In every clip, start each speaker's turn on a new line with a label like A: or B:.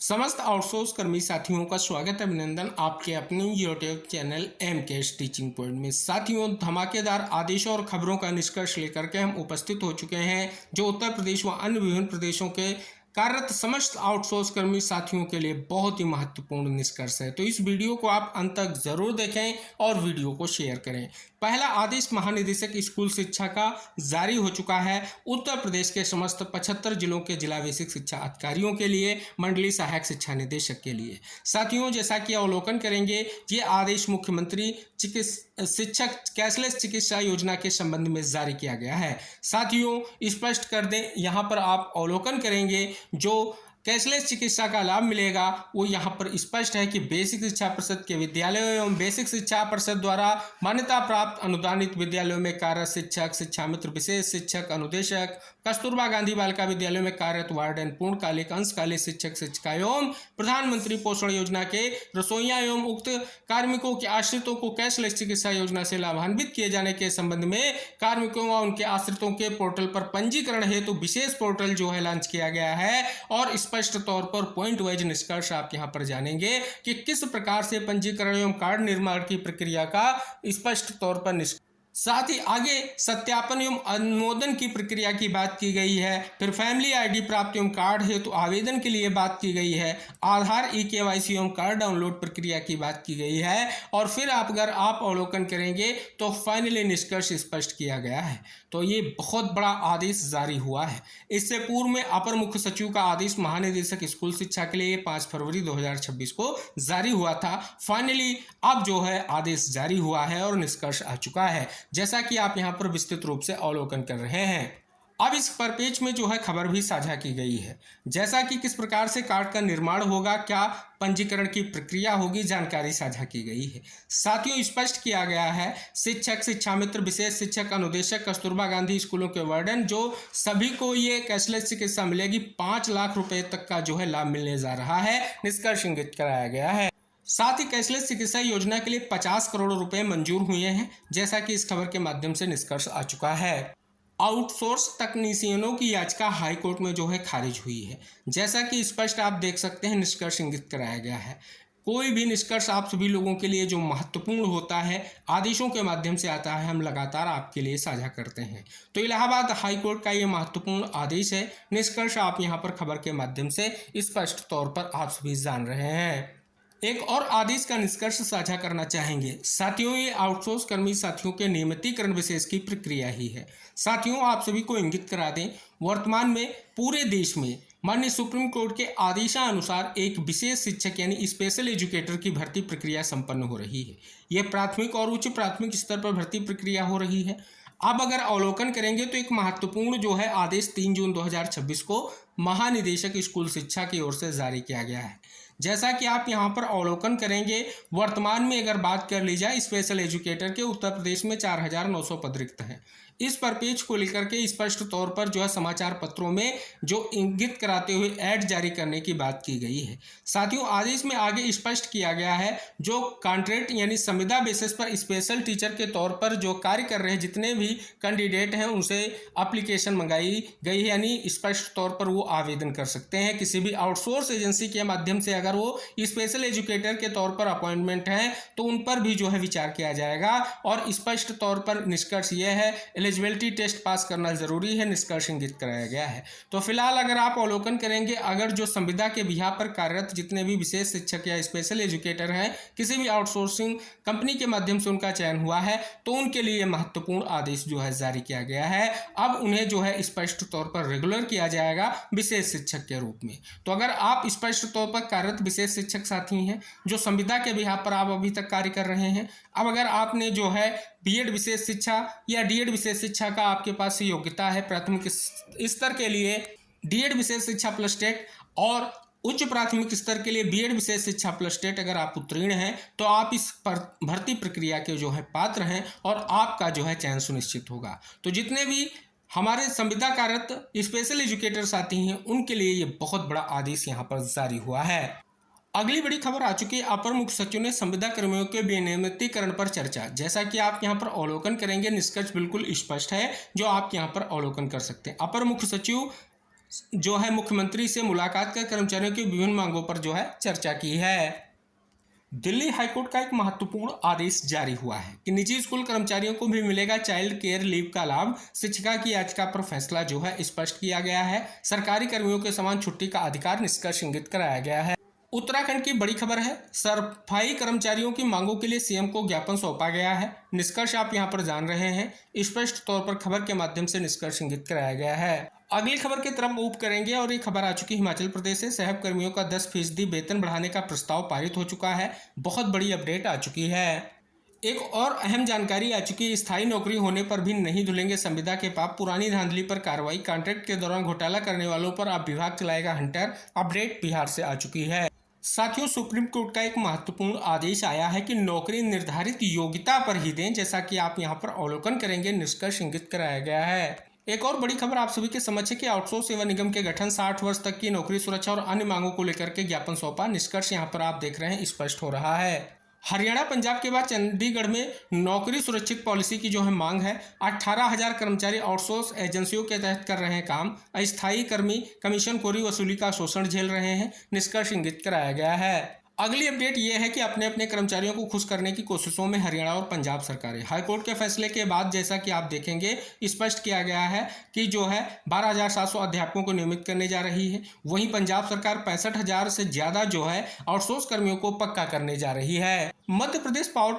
A: समस्त आउटसोर्स कर्मी साथियों का स्वागत है, अभिनंदन आपके अपने यूट्यूब चैनल एम के टीचिंग पॉइंट में। साथियों, धमाकेदार आदेशों और खबरों का निष्कर्ष लेकर के हम उपस्थित हो चुके हैं, जो उत्तर प्रदेश व अन्य विभिन्न प्रदेशों के कार्यरत समस्त आउटसोर्स कर्मी साथियों के लिए बहुत ही महत्वपूर्ण निष्कर्ष है। तो इस वीडियो को आप अंत तक जरूर देखें और वीडियो को शेयर करें। पहला आदेश महानिदेशक स्कूल शिक्षा का जारी हो चुका है उत्तर प्रदेश के समस्त 75 जिलों के जिला बेसिक शिक्षा अधिकारियों के लिए, मंडलीय सहायक शिक्षा निदेशक के लिए। साथियों, जैसा कि अवलोकन करेंगे, ये आदेश मुख्यमंत्री शिक्षक कैशलेस चिकित्सा योजना के संबंध में जारी किया गया है। साथियों, स्पष्ट कर दें, यहाँ पर आप अवलोकन करेंगे जो कैशलेस चिकित्सा का लाभ मिलेगा वो यहाँ पर स्पष्ट है कि बेसिक शिक्षा परिषद के विद्यालयों एवं बेसिक शिक्षा परिषद द्वारा मान्यता प्राप्त अनुदानित विद्यालयों में कार्यरत शिक्षक, शिक्षा मित्र विशेष शिक्षक, अनुदेशक, कस्तूरबा गांधी बालिका विद्यालयों में कार्यरत वार्डन, पूर्णकालिक, अंशकालिक शिक्षक, शिक्षिका एवं प्रधानमंत्री पोषण योजना के रसोइया एवं उक्त कार्मिकों के आश्रितों को कैशलेस चिकित्सा योजना से लाभान्वित किए जाने के संबंध में कार्मिकों व उनके आश्रितों के पोर्टल पर पंजीकरण हेतु विशेष पोर्टल जो है लॉन्च किया गया है। और स्पष्ट तौर पर पॉइंट वाइज निष्कर्ष आप यहां पर जानेंगे कि किस प्रकार से पंजीकरण एवं कार्ड निर्माण की प्रक्रिया का स्पष्ट तौर पर साथ ही आगे सत्यापन एवं अनुमोदन की प्रक्रिया की बात की गई है। फिर फैमिली आईडी प्राप्त एवं कार्ड हेतु आवेदन के लिए बात की गई है। आधार ई-केवाईसी एवं कार्ड डाउनलोड प्रक्रिया की बात की गई है। और फिर अगर आप अवलोकन करेंगे तो फाइनली निष्कर्ष स्पष्ट किया गया है। तो ये बहुत बड़ा आदेश जारी हुआ है। इससे पूर्व में अपर मुख्य सचिव का आदेश महानिदेशक स्कूल शिक्षा के लिए 5 फरवरी 2026 को जारी हुआ था। फाइनली अब जो है आदेश जारी हुआ है और निष्कर्ष आ चुका है, जैसा कि आप यहां पर विस्तृत रूप से अवलोकन कर रहे हैं। अब इस पेज में जो है खबर भी साझा की गई है, जैसा कि किस प्रकार से कार्ड का निर्माण होगा, क्या पंजीकरण की प्रक्रिया होगी, जानकारी साझा की गई है। साथियों, स्पष्ट किया गया है शिक्षक, शिक्षा मित्र, विशेष शिक्षक, अनुदेशक, कस्तूरबा गांधी स्कूलों के वार्डन, जो सभी को ये कैशलेस चिकित्सा मिलेगी। 5 लाख रुपए तक का जो है लाभ मिलने जा रहा है, निष्कर्ष इंगित कराया गया है। साथ ही कैशलेस चिकित्सा योजना के लिए 50 करोड़ रुपए मंजूर हुए हैं, जैसा कि इस खबर के माध्यम से निष्कर्ष आ चुका है। आउटसोर्स तकनीशियनों की याचिका हाईकोर्ट में जो है खारिज हुई है, जैसा कि स्पष्ट आप देख सकते हैं, निष्कर्ष इंगित कराया गया है। कोई भी निष्कर्ष आप सभी लोगों के लिए जो महत्वपूर्ण होता है, आदेशों के माध्यम से आता है, हम लगातार आपके लिए साझा करते हैं। तो इलाहाबाद हाईकोर्ट का ये महत्वपूर्ण आदेश है, निष्कर्ष आप यहाँ पर खबर के माध्यम से स्पष्ट तौर पर आप सभी जान रहे हैं। एक और आदेश का निष्कर्ष साझा करना चाहेंगे। साथियों, ये आउटसोर्स कर्मी साथियों के नियमितीकरण विशेष की प्रक्रिया ही है। साथियों, आप सभी को इंगित करा दें, वर्तमान में पूरे देश में माननीय सुप्रीम कोर्ट के आदेशानुसार एक विशेष शिक्षक यानी स्पेशल एजुकेटर की भर्ती प्रक्रिया संपन्न हो रही है। यह प्राथमिक और उच्च प्राथमिक स्तर पर भर्ती प्रक्रिया हो रही है। अब अगर अवलोकन करेंगे तो एक महत्वपूर्ण जो है आदेश 3 जून 2026 को महानिदेशक स्कूल शिक्षा की ओर से जारी किया गया है। जैसा कि आप यहाँ पर अवलोकन करेंगे, वर्तमान में अगर बात कर ली जाए स्पेशल एजुकेटर के, उत्तर प्रदेश में 4900 पद रिक्त हैं। इस परपेज को लेकर के स्पष्ट तौर पर जो है समाचार पत्रों में जो इंगित कराते हुए ऐड जारी करने की बात की गई है। साथियों, आदेश में आगे स्पष्ट किया गया है जो कॉन्ट्रैक्ट यानी संविदा बेसिस पर स्पेशल टीचर के तौर पर जो कार्य कर रहे हैं जितने भी कैंडिडेट हैं, उनसे एप्लीकेशन मंगाई गई है, यानी स्पष्ट तौर पर वो आवेदन कर सकते हैं किसी भी आउटसोर्स एजेंसी के माध्यम से। अगर वो स्पेशल एजुकेटर के तौर पर अपॉइंटमेंट है तो उन पर भी जो है विचार किया जाएगा। और स्पष्ट तौर पर निष्कर्ष ये है, एलिजिबिलिटी टेस्ट पास करना जरूरी है, निष्कर्ष इंगित कराया गया है। तो फिलहाल अगर आप अवलोकन करेंगे, अगर जो संविदा के बिहार पर कार्यरत जितने भी विशेष शिक्षक या स्पेशल एजुकेटर हैं, किसी भी आउटसोर्सिंग कंपनी के माध्यम से उनका चयन हुआ है, तो उनके लिए महत्वपूर्ण आदेश जो है जारी किया गया है। अब उन्हें जो है स्पष्ट तौर पर रेगुलर किया जाएगा विशेष शिक्षक के रूप में। तो अगर आप स्पष्ट तौर पर कार्यरत विशेष शिक्षक साथी हैं, जो संविदा के बिहार पर आप अभी तक कार्य कर रहे हैं, अब अगर आपने जो है बीएड विशेष शिक्षा या डीएड विशेष शिक्षा का आपके पास योग्यता है, प्राथमिक स्तर के लिए डीएड विशेष शिक्षा प्लस टेट और उच्च प्राथमिक स्तर के लिए बीएड विशेष शिक्षा प्लस टेट अगर आप उत्तीर्ण हैं, तो आप इस भर्ती प्रक्रिया के जो है पात्र हैं और आपका जो है चयन सुनिश्चित होगा। तो जितने भी हमारे संविदा कार्यरत स्पेशल एजुकेटर साथी हैं, उनके लिए ये बहुत बड़ा आदेश यहाँ पर जारी हुआ है। अगली बड़ी खबर आ चुकी है, अपर मुख्य सचिव ने संविदा कर्मियों के विनियमितीकरण पर चर्चा। जैसा कि आप यहां पर अवलोकन करेंगे, निष्कर्ष बिल्कुल स्पष्ट है जो आप यहां पर अवलोकन कर सकते हैं। अपर मुख्य सचिव जो है मुख्यमंत्री से मुलाकात कर कर्मचारियों की विभिन्न मांगों पर जो है चर्चा की है। दिल्ली हाईकोर्ट का एक महत्वपूर्ण आदेश जारी हुआ है कि निजी स्कूल कर्मचारियों को भी मिलेगा चाइल्ड केयर लीव का लाभ। शिक्षिका की याचिका पर फैसला जो है स्पष्ट किया गया है। सरकारी कर्मियों के समान छुट्टी का अधिकार निष्कर्ष इंगित कराया गया है। उत्तराखंड की बड़ी खबर है, सफाई कर्मचारियों की मांगों के लिए सीएम को ज्ञापन सौंपा गया है। निष्कर्ष आप यहां पर जान रहे हैं। स्पष्ट तौर पर खबर के माध्यम से निष्कर्ष इंगित कराया गया है। अगली खबर की तरफ मूव करेंगे और ये खबर आ चुकी हिमाचल प्रदेश से। सहब कर्मियों का 10% वेतन बढ़ाने का प्रस्ताव पारित हो चुका है। बहुत बड़ी अपडेट आ चुकी है। एक और अहम जानकारी आ चुकी है, स्थायी नौकरी होने पर भी नहीं धुलेंगे संविदा के पाप। पुरानी धांधली पर कार्रवाई, कॉन्ट्रैक्ट के दौरान घोटाला करने वालों पर अब विभाग चलाएगा हंटर। अपडेट बिहार से आ चुकी है। साथियों, सुप्रीम कोर्ट का एक महत्वपूर्ण आदेश आया है कि नौकरी निर्धारित योग्यता पर ही दें। जैसा कि आप यहां पर अवलोकन करेंगे, निष्कर्ष इंगित कराया गया है। एक और बड़ी खबर आप सभी के समक्ष है कि आउटसोर्स सेवा निगम के गठन, 60 वर्ष तक की नौकरी सुरक्षा और अन्य मांगों को लेकर के ज्ञापन सौंपा। निष्कर्ष यहां पर आप देख रहे हैं स्पष्ट हो रहा है। हरियाणा पंजाब के बाद चंडीगढ़ में नौकरी सुरक्षित पॉलिसी की जो है मांग है। 18,000 कर्मचारी आउटसोर्स एजेंसियों के तहत कर रहे हैं काम। अस्थायी कर्मी कमीशनखोरी वसूली का शोषण झेल रहे हैं। निष्कर्ष इंगित कराया गया है। अगली अपडेट यह है कि अपने अपने कर्मचारियों को खुश करने की कोशिशों में हरियाणा और पंजाब सरकारें। हाईकोर्ट के फैसले के बाद जैसा कि आप देखेंगे स्पष्ट किया गया है कि जो है 12,700 अध्यापकों को नियमित करने जा रही है। वहीं पंजाब सरकार 65,000 से ज्यादा जो है आउटसोर्स कर्मियों को पक्का करने जा रही है। Madhya Pradesh power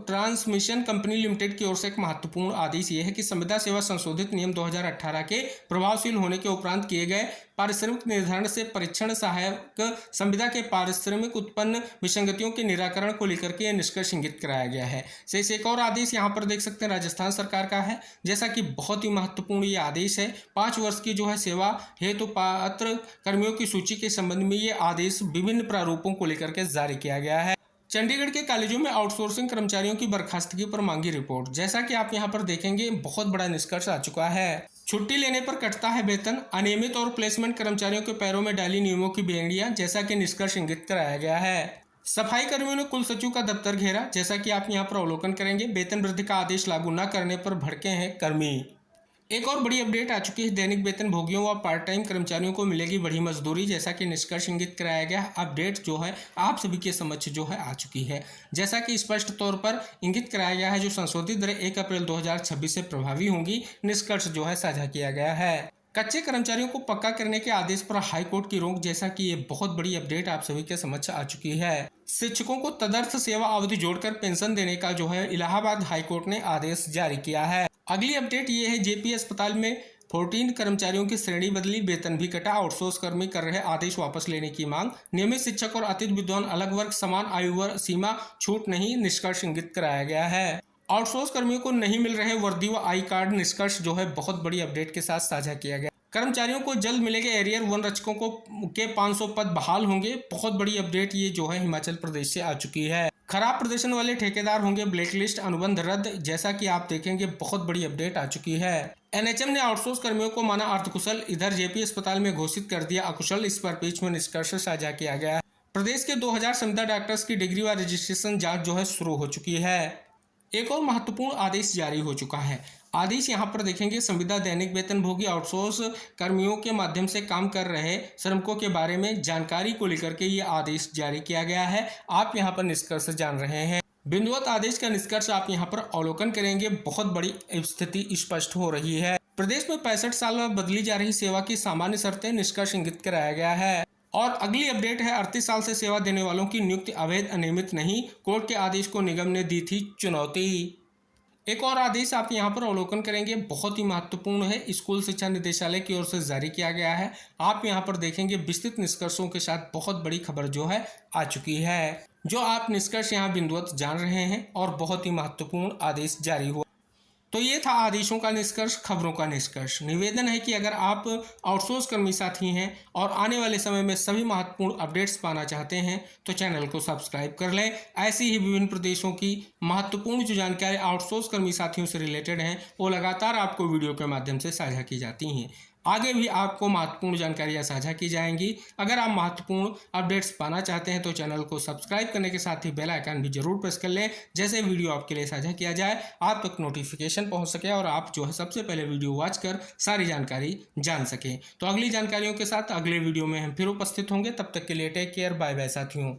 A: transmission company limited की ओर से एक महत्वपूर्ण आदेश यह है कि संविदा सेवा संशोधित नियम 2018 के प्रभावशील होने के उपरांत किए गए पारिश्रमिक निर्धारण से परीक्षण सहायक संविदा के पारिश्रमिक उत्पन्न विसंगतियों के निराकरण को लेकर के यह निष्कर्ष इंगित कराया गया है। शेष एक और आदेश यहाँ पर देख सकते हैं, राजस्थान सरकार का है। जैसा कि बहुत ही महत्वपूर्ण ये आदेश है। 5 वर्ष की जो है सेवा हेतु पात्र कर्मियों की सूची के संबंध में ये आदेश विभिन्न प्रारूपों को लेकर के जारी किया गया है। चंडीगढ़ के कॉलेजों में आउटसोर्सिंग कर्मचारियों की बर्खास्तगी पर मांगी रिपोर्ट। जैसा कि आप यहां पर देखेंगे बहुत बड़ा निष्कर्ष आ चुका है। छुट्टी लेने पर कटता है वेतन, अनियमित और प्लेसमेंट कर्मचारियों के पैरों में डाली नियमों की बेड़ियां। जैसा कि निष्कर्ष इंगित कराया गया है। सफाई कर्मियों ने कुल सचिव का दफ्तर घेरा। जैसा कि आप यहां पर अवलोकन करेंगे, वेतन वृद्धि का आदेश लागू न करने पर भड़के हैं कर्मी। एक और बड़ी अपडेट आ चुकी है, दैनिक वेतन भोगियों व पार्ट टाइम कर्मचारियों को मिलेगी बड़ी मजदूरी। जैसा कि निष्कर्ष इंगित कराया गया। अपडेट जो है आप सभी के समक्ष जो है आ चुकी है। जैसा कि स्पष्ट तौर पर इंगित कराया गया है, जो संशोधित दरें 1 अप्रैल 2026 से प्रभावी होंगी। निष्कर्ष जो है साझा किया गया है। कच्चे कर्मचारियों को पक्का करने के आदेश पर हाईकोर्ट की रोक। जैसा कि ये बहुत बड़ी अपडेट आप सभी के समक्ष आ चुकी है। शिक्षकों को तदर्थ सेवा अवधि जोड़कर पेंशन देने का जो है इलाहाबाद हाईकोर्ट ने आदेश जारी किया है। अगली अपडेट ये है, जेपी अस्पताल में 14 कर्मचारियों की श्रेणी बदली, वेतन भी कटा। आउटसोर्स कर्मी कर रहे आदेश वापस लेने की मांग। नियमित शिक्षक और अतिथि विद्वान अलग वर्ग, समान आयु सीमा, छूट नहीं। निष्कर्ष इंगित कराया गया है। आउटसोर्स कर्मियों को नहीं मिल रहे वर्दी व आई कार्ड। निष्कर्ष जो है बहुत बड़ी अपडेट के साथ साझा किया गया। कर्मचारियों को जल्द मिलेंगे एरियर, वन रक्षकों को के 500 पद बहाल होंगे। बहुत बड़ी अपडेट ये जो है हिमाचल प्रदेश से आ चुकी है। खराब प्रदर्शन वाले ठेकेदार होंगे ब्लैकलिस्ट, अनुबंध रद्द। जैसा कि आप देखेंगे बहुत बड़ी अपडेट आ चुकी है। एनएचएम ने आउटसोर्स कर्मियों को माना अर्धकुशल, इधर जेपी अस्पताल में घोषित कर दिया अकुशल। इस पर बीच में निष्कर्ष साझा किया गया। प्रदेश के 2000 संविदा डॉक्टर्स की डिग्री व रजिस्ट्रेशन जांच जो है शुरू हो चुकी है। एक और महत्वपूर्ण आदेश जारी हो चुका है। आदेश यहाँ पर देखेंगे, संविदा दैनिक वेतन भोगी आउटसोर्स कर्मियों के माध्यम से काम कर रहे श्रमिकों के बारे में जानकारी को लेकर के ये आदेश जारी किया गया है। आप यहाँ पर निष्कर्ष जान रहे हैं। बिंदुवत आदेश का निष्कर्ष आप यहाँ पर अवलोकन करेंगे। बहुत बड़ी स्थिति स्पष्ट हो रही है। प्रदेश में 65 साल में बदली जा रही सेवा की सामान्य शर्तें। निष्कर्ष इंगित कराया गया है। और अगली अपडेट है, 38 साल से सेवा देने वालों की नियुक्ति अवैध अनियमित नहीं। कोर्ट के आदेश को निगम ने दी थी चुनौती। एक और आदेश आप यहाँ पर अवलोकन करेंगे, बहुत ही महत्वपूर्ण है। स्कूल शिक्षा निदेशालय की ओर से जारी किया गया है। आप यहाँ पर देखेंगे विस्तृत निष्कर्षों के साथ बहुत बड़ी खबर जो है आ चुकी है, जो आप निष्कर्ष यहाँ बिंदुवत जान रहे हैं। और बहुत ही महत्वपूर्ण आदेश जारी हुआ। तो ये था आदेशों का निष्कर्ष, खबरों का निष्कर्ष। निवेदन है कि अगर आप आउटसोर्स कर्मी साथी हैं और आने वाले समय में सभी महत्वपूर्ण अपडेट्स पाना चाहते हैं तो चैनल को सब्सक्राइब कर लें। ऐसी ही विभिन्न प्रदेशों की महत्वपूर्ण जो जानकारी आउटसोर्स कर्मी साथियों से रिलेटेड हैं वो लगातार आपको वीडियो के माध्यम से साझा की जाती हैं। आगे भी आपको महत्वपूर्ण जानकारियाँ साझा की जाएंगी। अगर आप महत्वपूर्ण अपडेट्स पाना चाहते हैं तो चैनल को सब्सक्राइब करने के साथ ही बेल आइकन भी जरूर प्रेस कर लें। जैसे वीडियो आपके लिए साझा किया जाए आप तक नोटिफिकेशन पहुंच सके और आप जो है सबसे पहले वीडियो वॉच कर सारी जानकारी जान सकें। तो अगली जानकारियों के साथ अगले वीडियो में हम फिर उपस्थित होंगे। तब तक के लिए टेक केयर, बाय बाय साथियों।